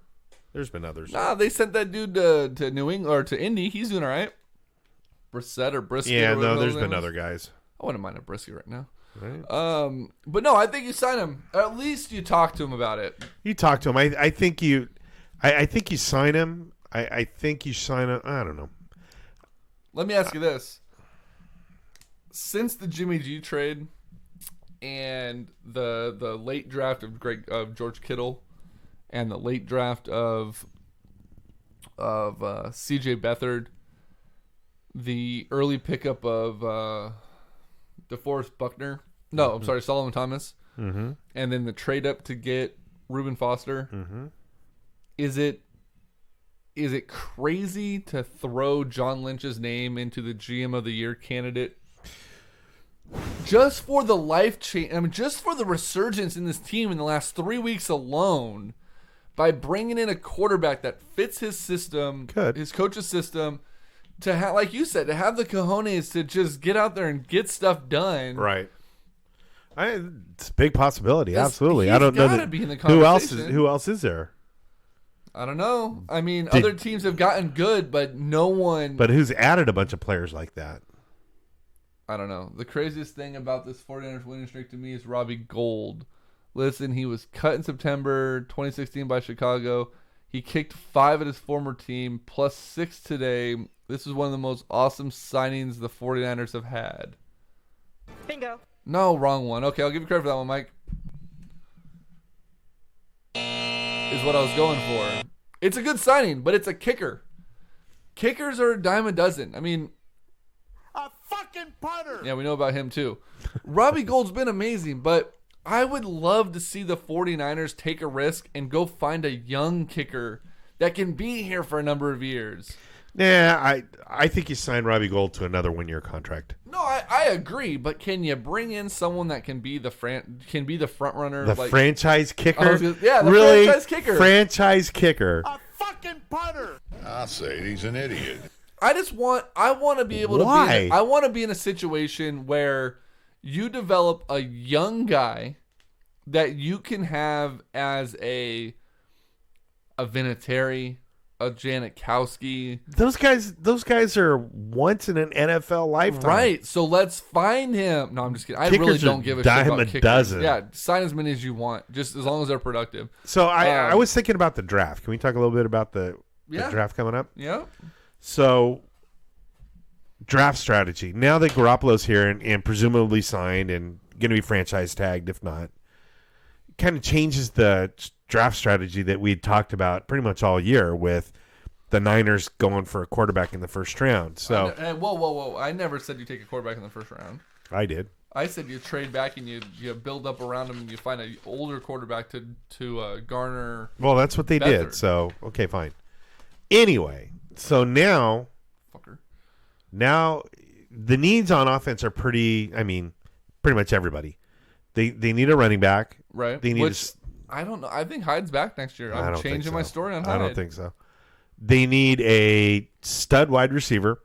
There's been others. Nah, they sent that dude to New England or to Indy. He's doing all right. Brissett or Brisket. Yeah, or no, whatever there's his been name is. other guys. I wouldn't mind a Brisket right now. Right. But no, I think you sign him. At least you talk to him about it. You talk to him. I think you sign him. I think you sign him. I don't know. Let me ask you this: since the Jimmy G trade and the late draft of George Kittle and the late draft of C.J. Beathard, the early pickup of DeForest Buckner. No, I'm sorry, Solomon Thomas. Mm-hmm. And then the trade up to get Reuben Foster. Mm-hmm. Is it crazy to throw John Lynch's name into the GM of the Year candidate just for the life change? I mean, just for the resurgence in this team in the last 3 weeks alone, by bringing in a quarterback that fits his system, his coach's system, to have, like you said, to have the cojones to just get out there and get stuff done. Right. It's a big possibility. Absolutely. I don't know that, be in the who else is there? I don't know. I mean, other teams have gotten good, but no one. But who's added a bunch of players like that? I don't know. The craziest thing about this 49ers winning streak to me is Robbie Gould. Listen, he was cut in September 2016 by Chicago. He kicked 5 at his former team, plus 6 today. This is one of the most awesome signings the 49ers have had. Bingo. No, wrong one. Okay, I'll give you credit for that one, Mike. Is what I was going for. It's a good signing, but it's a kicker. Kickers are a dime a dozen. I mean, A fucking punter. yeah, we know about him too. Robbie Gould's been amazing, but I would love to see the 49ers take a risk and go find a young kicker that can be here for a number of years. Yeah, I think you signed Robbie Gould to another 1-year contract. No, I agree, but can you bring in someone that can be the front runner? The franchise kicker? the Really? franchise kicker. Franchise kicker. A fucking punter. I say he's an idiot. I want to be able to Why? I want to be in a situation where you develop a young guy that you can have as a Vinatieri, a Janikowski. Those guys are once in an NFL lifetime. Right. So let's find him. No, I'm just kidding. I Kickers really are don't give a shit dime about a kickers. dozen. Yeah, sign as many as you want, just as long as they're productive. So I was thinking about the draft. Can we talk a little bit about the Yeah. draft coming up? Yeah. So, draft strategy. Now that Garoppolo's here and presumably signed and going to be franchise tagged, if not, kind of changes the draft strategy that we had talked about pretty much all year with the Niners going for a quarterback in the first round. So, Whoa. I never said you take a quarterback in the first round. I did. I said you trade back and you build up around him and you find an older quarterback to garner. Well, that's what they Better. did. So, okay, fine. Anyway, so now the needs on offense are pretty much everybody. They need a running back. Right. They need Which, I don't know. I think Hyde's back next year. I I'm don't think changing so. my story on Hyde. I don't think so. They need a stud wide receiver.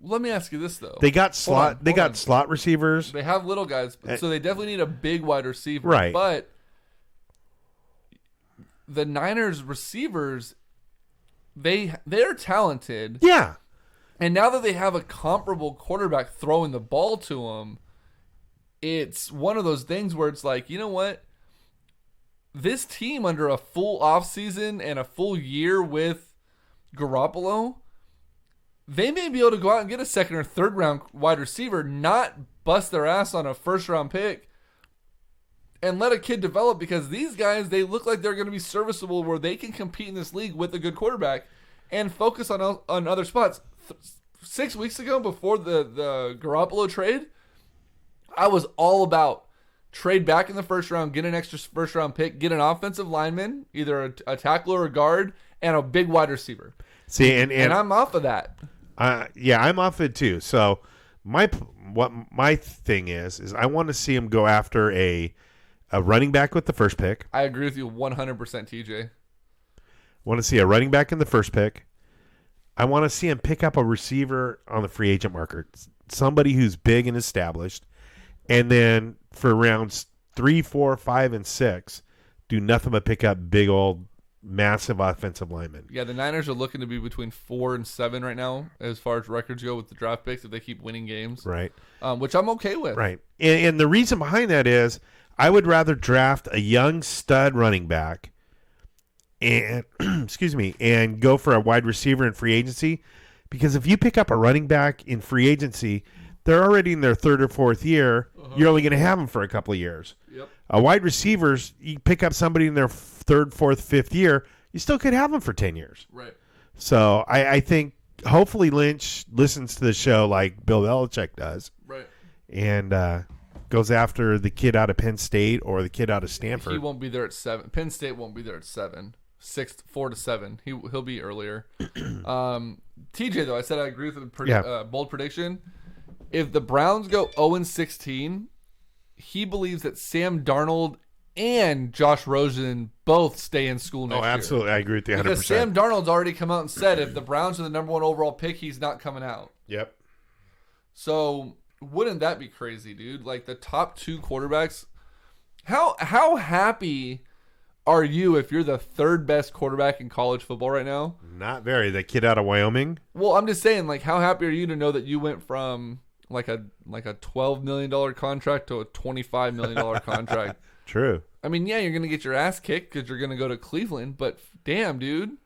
Let me ask you this though. They got slot. on, They hold got on. slot receivers. They have little guys, so they definitely need a big wide receiver. Right. But the Niners receivers, they're talented. Yeah. And now that they have a comparable quarterback throwing the ball to them, it's one of those things where it's like, you know what? This team under a full offseason and a full year with Garoppolo, they may be able to go out and get a second or third round wide receiver, not bust their ass on a first round pick, and let a kid develop, because these guys, they look like they're going to be serviceable where they can compete in this league with a good quarterback and focus on other spots. 6 weeks ago, before the Garoppolo trade, I was all about trade back in the first round, get an extra first round pick, get an offensive lineman, either a tackle or a guard, and a big wide receiver. See, and I'm off of that. yeah, I'm off it too. So my thing is I want to see him go after a running back with the first pick. I agree with you 100%, TJ. Want to see a running back in the first pick. I want to see him pick up a receiver on the free agent market, somebody who's big and established, and then for rounds 3, 4, 5, and 6, do nothing but pick up big old massive offensive linemen. Yeah, the Niners are looking to be between 4 and 7 right now as far as records go with the draft picks if they keep winning games. Right. Which I'm okay with. Right. And the reason behind that is I would rather draft a young stud running back and and go for a wide receiver in free agency, because if you pick up a running back in free agency, they're already in their third or fourth year. You're only going to have them for a couple of years. Yep. A wide receivers, you pick up somebody in their third, fourth, fifth year, you still could have them for 10 years. Right. So I think hopefully Lynch listens to the show like Bill Belichick does. Right. And goes after the kid out of Penn State or the kid out of Stanford. He won't be there at 7. Penn State won't be there at 7. 4 to 7. He'll be earlier. TJ, though, I said I agree with the bold prediction. If the Browns go 0-16, he believes that Sam Darnold and Josh Rosen both stay in school next year. Oh, absolutely. I agree with you 100%. Because Sam Darnold's already come out and said if the Browns are the number 1 overall pick, he's not coming out. Yep. So wouldn't that be crazy, dude? Like the top 2 quarterbacks. How happy are you if you're the third best quarterback in college football right now? Not very. The kid out of Wyoming. Well, I'm just saying, like, how happy are you to know that you went from like a $12 million contract to a $25 million contract? True. I mean, yeah, you're gonna get your ass kicked because you're gonna go to Cleveland, but damn, dude,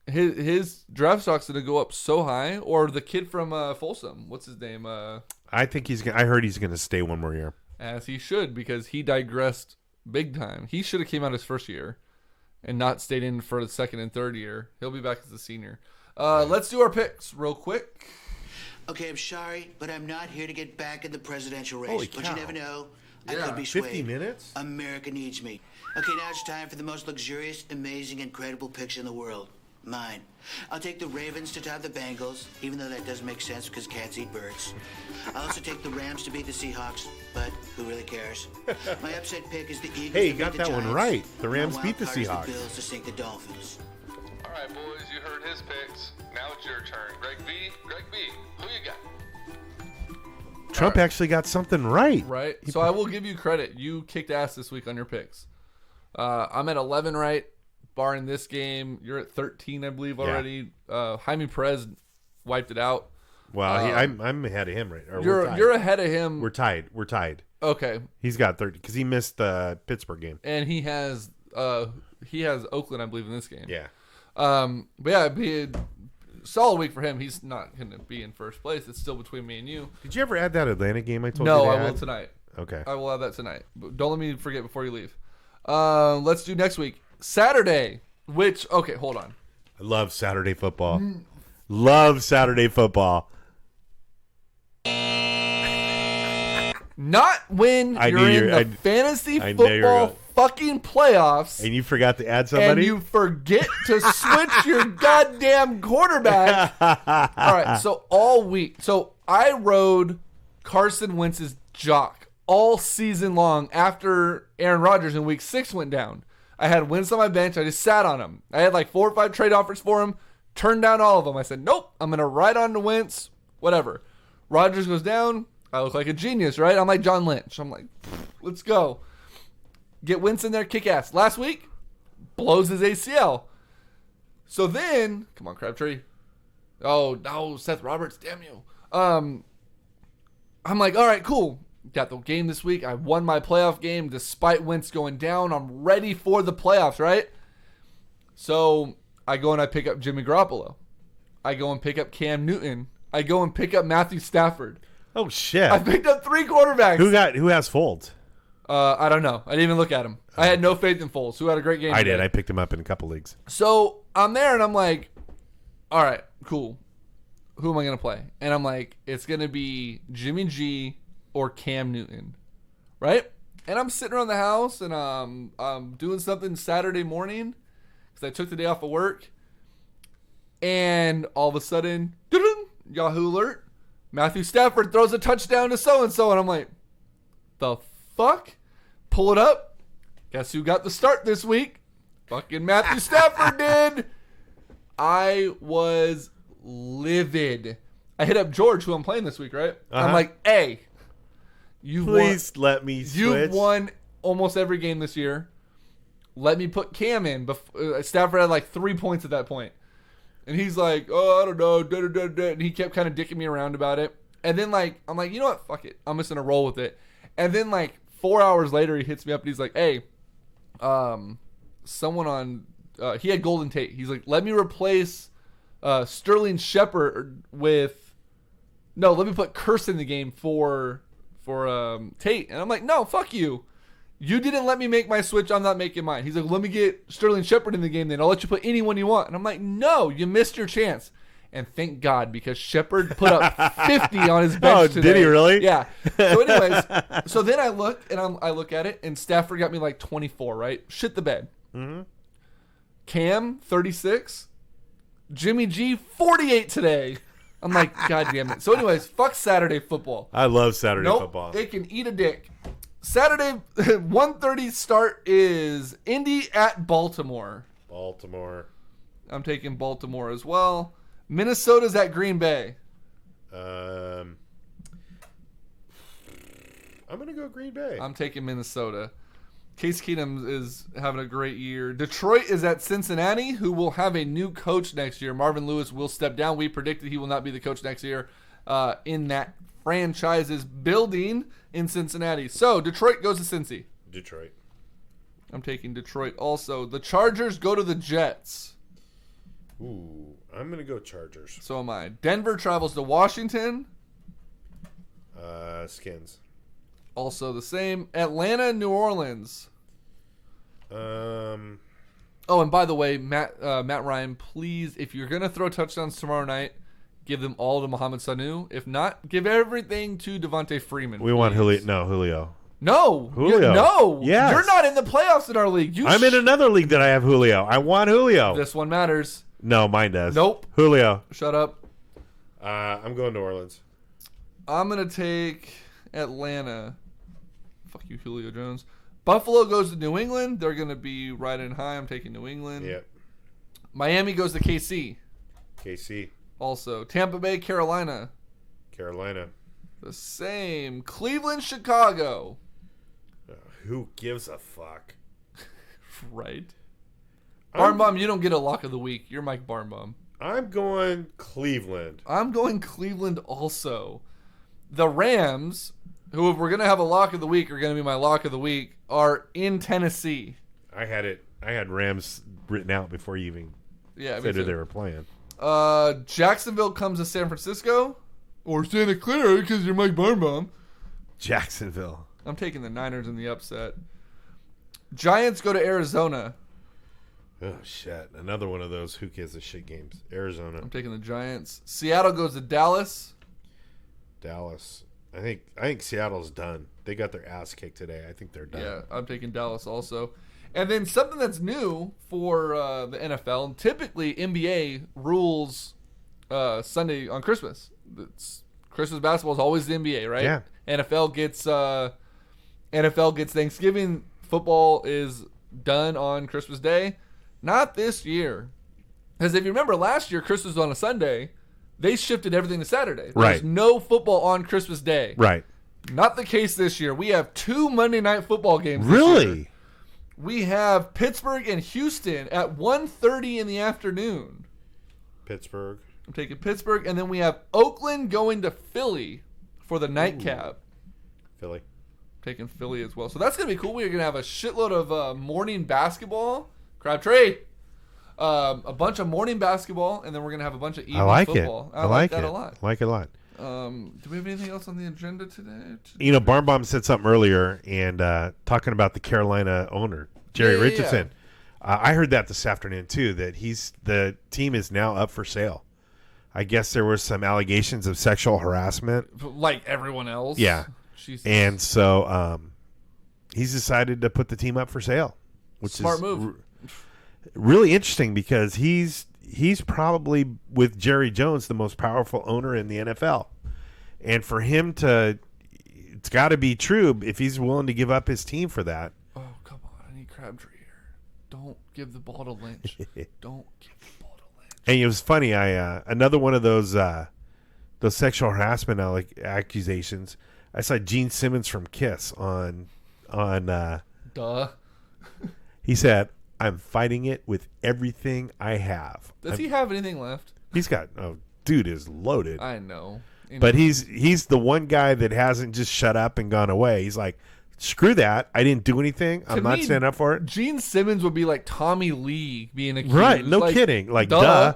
his draft stock's gonna go up so high. Or the kid from Folsom, what's his name? I think I heard he's gonna stay one more year. As he should, because he digressed big time. He should have came out his first year and not stayed in for the second and third year. He'll be back as a senior. Let's do our picks real quick. Okay, I'm sorry, but I'm not here to get back in the presidential race. Holy But cow. you never know. I Yeah. could be swayed. 50 minutes? America needs me. Okay, now it's time for the most luxurious, amazing, incredible picks in the world. Mine. I'll take the Ravens to top the Bengals, even though that doesn't make sense because cats eat birds. I'll also take the Rams to beat the Seahawks, but who really cares? My upset pick is the Eagles. Hey, you to got beat the that one Giants. right. The My Rams wild beat the card is Seahawks. The Bills to sink the Dolphins. All right, boys, you heard his picks. Now it's your turn. Greg B, who you got? Trump actually got something right. Right. So I will give you credit. You kicked ass this week on your picks. I'm at 11 right, barring this game. You're at 13, I believe, already. Jaime Perez wiped it out. Well, I'm ahead of him right. Or we're tied. You're ahead of him. We're tied. Okay. He's got 30 because he missed the Pittsburgh game. And he has Oakland, I believe, in this game. Yeah. But yeah, it'd be a solid week for him. He's not going to be in first place. It's still between me and you. Did you ever add that Atlanta game I told No, you to I will add? tonight. Okay. I will have that tonight. But don't let me forget before you leave. Let's do next week. Saturday, which, okay, hold on. I love Saturday football. Love Saturday football. Not when I you're knew in you- the fantasy I knew you were football going- fucking playoffs And you forgot to add and somebody? you forget to switch your goddamn quarterback. All right, so all week. So I rode Carson Wentz's jock all season long after Aaron Rodgers in week 6 went down. I had Wentz on my bench. I just sat on him. I had like 4 or 5 trade offers for him. Turned down all of them. I said, nope, I'm going to ride on to Wentz. Whatever. Rodgers goes down. I look like a genius, right? I'm like John Lynch. I'm like, let's go. Get Wentz in there, kick ass. Last week, blows his ACL. So then, come on, Crabtree. Oh, no, Seth Roberts, damn you. I'm like, all right, cool. Got the game this week. I won my playoff game despite Wentz going down. I'm ready for the playoffs, right? So I go and I pick up Jimmy Garoppolo. I go and pick up Cam Newton. I go and pick up Matthew Stafford. Oh shit! I picked up 3 quarterbacks. Who has Folds? I don't know. I didn't even look at him. I had no faith in Foles, who had a great game. I today. did. I picked him up in a couple leagues. So I'm there and I'm like, all right, cool. Who am I going to play? And I'm like, it's going to be Jimmy G or Cam Newton, right? And I'm sitting around the house and I'm doing something Saturday morning because I took the day off of work. And all of a sudden, Yahoo alert. Matthew Stafford throws a touchdown to so-and-so. And I'm like, the fuck? Pull it up. Guess who got the start this week? Fucking Matthew Stafford did. I was livid. I hit up George, who I'm playing this week, right? I'm like, hey, Please let me switch. you've won almost every game this year. Let me put Cam in. Stafford had like 3 points at that point. And he's like, oh, I don't know. And he kept kind of dicking me around about it. And then, like, I'm like, you know what? Fuck it. I'm just going to roll with it. And then, like, 4 hours later, he hits me up and he's like, hey, someone on, he had Golden Tate. He's like, let me replace Sterling Shepard with, no, let me put Curse in the game for Tate. And I'm like, no, fuck you. You didn't let me make my switch. I'm not making mine. He's like, let me get Sterling Shepard in the game then. I'll let you put anyone you want. And I'm like, no, you missed your chance. And thank God, because Shepard put up 50 on his bench today. Did he really? Yeah. So anyways, so then I look, and I look at it, and Stafford got me like 24, right? Shit the bed. Mm-hmm. Cam, 36. Jimmy G, 48 today. I'm like, God damn it. So anyways, fuck Saturday football. I love Saturday Nope, football. they can eat a dick. Saturday, 1:30 start is Indy at Baltimore. Baltimore. I'm taking Baltimore as well. Minnesota's at Green Bay. I'm gonna go Green Bay. I'm taking Minnesota. Case Keenum is having a great year. Detroit is at Cincinnati, who will have a new coach next year. Marvin Lewis will step down. We predicted he will not be the coach next year in that franchise's building in Cincinnati. So Detroit goes to Cincy. Detroit. I'm taking Detroit also. The Chargers go to the Jets. Ooh, I'm gonna go Chargers. So am I. Denver travels to Washington. Skins. Also the same. Atlanta, New Orleans. Oh, and by the way, Matt Ryan, please, if you're gonna throw touchdowns tomorrow night, give them all to Mohamed Sanu. If not, give everything to Devontae Freeman. We want Julio. No, Julio. No, Julio. No, yes. You're not in the playoffs in our league. I'm in another league that I have Julio. I want Julio. This one matters. No, mine does. Nope. Julio. Shut up. I'm going New Orleans. I'm gonna take Atlanta. Fuck you, Julio Jones. Buffalo goes to New England. They're gonna be riding high. I'm taking New England. Yep. Miami goes to KC. KC. Also, Tampa Bay, Carolina. Carolina. The same. Cleveland, Chicago. Who gives a fuck? Right. Barnbaum, you don't get a lock of the week. You're Mike Barnbaum. I'm going Cleveland. I'm going Cleveland also. The Rams, who if we're going to have a lock of the week are going to be my lock of the week, are in Tennessee. I had Rams written out before you even said who they were playing. Jacksonville comes to San Francisco. Or Santa Clara because you're Mike Barnbaum. Jacksonville. I'm taking the Niners in the upset. Giants go to Arizona. Oh, shit. Another one of those who gives a shit games. Arizona. I'm taking the Giants. Seattle goes to Dallas. Dallas. I think Seattle's done. They got their ass kicked today. I think they're done. Yeah, I'm taking Dallas also. And then something that's new for the NFL. Typically, NBA rules Sunday on Christmas. Christmas basketball is always the NBA, right? Yeah. NFL gets Thanksgiving. Football is done on Christmas Day. Not this year. Because if you remember last year, Christmas was on a Sunday. They shifted everything to Saturday. There's Right. no football on Christmas Day. Right. Not the case this year. We have 2 Monday night football games this year. Really? We have Pittsburgh and Houston at 1:30 in the afternoon. Pittsburgh. I'm taking Pittsburgh. And then we have Oakland going to Philly for the nightcap. Philly. Taking Philly as well. So that's going to be cool. We're going to have a shitload of morning basketball. Crabtree. A bunch of morning basketball, and then we're going to have a bunch of evening football. I like that a a lot. I like it a lot. Do we have anything else on the agenda today? You know, Barnbaum said something earlier, and talking about the Carolina owner, Jerry Richardson. I heard that this afternoon, too, that the team is now up for sale. I guess there were some allegations of sexual harassment. Like everyone else. Yeah. Jesus. And so he's decided to put the team up for sale, which Smart is move. Really interesting because he's probably, with Jerry Jones, the most powerful owner in the NFL. And for him to, it's got to be true if he's willing to give up his team for that. Oh, come on. I need Crabtree here. Don't give the ball to Lynch. Don't give the ball to Lynch. And it was funny. Another one of those sexual harassment accusations. I saw Gene Simmons from Kiss on. Duh. He said, "I'm fighting it with everything I have." Does he have anything left? He's got. Oh, dude is loaded. I know. But he's the one guy that hasn't just shut up and gone away. He's like, screw that. I didn't do anything. I'm not standing up for it. Gene Simmons would be like Tommy Lee being accused. Right. No kidding. Like, duh.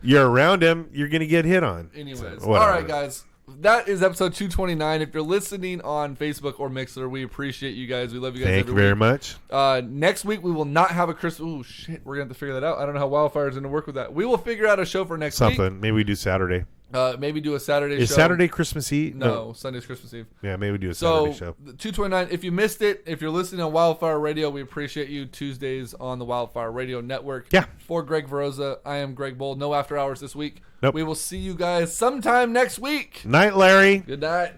You're around him. You're going to get hit on. Anyways. So, all right, guys. That is episode 229. If you're listening on Facebook or Mixler, we appreciate you guys. We love you guys. Thank you very much. Next week, we will not have a Christmas. Oh, shit. We're going to have to figure that out. I don't know how Wildfire is going to work with that. We will figure out a show for next week. Maybe we do Saturday. Maybe do a Saturday show. Is Saturday Christmas Eve? No, Sunday's Christmas Eve. Yeah, maybe we do a Saturday show. 229. If you missed it, if you're listening on Wildfire Radio, we appreciate you. Tuesdays on the Wildfire Radio Network. Yeah. For Greg Veroza, I am Greg Bold. No after hours this week. Nope. We will see you guys sometime next week. Night, Larry. Good night.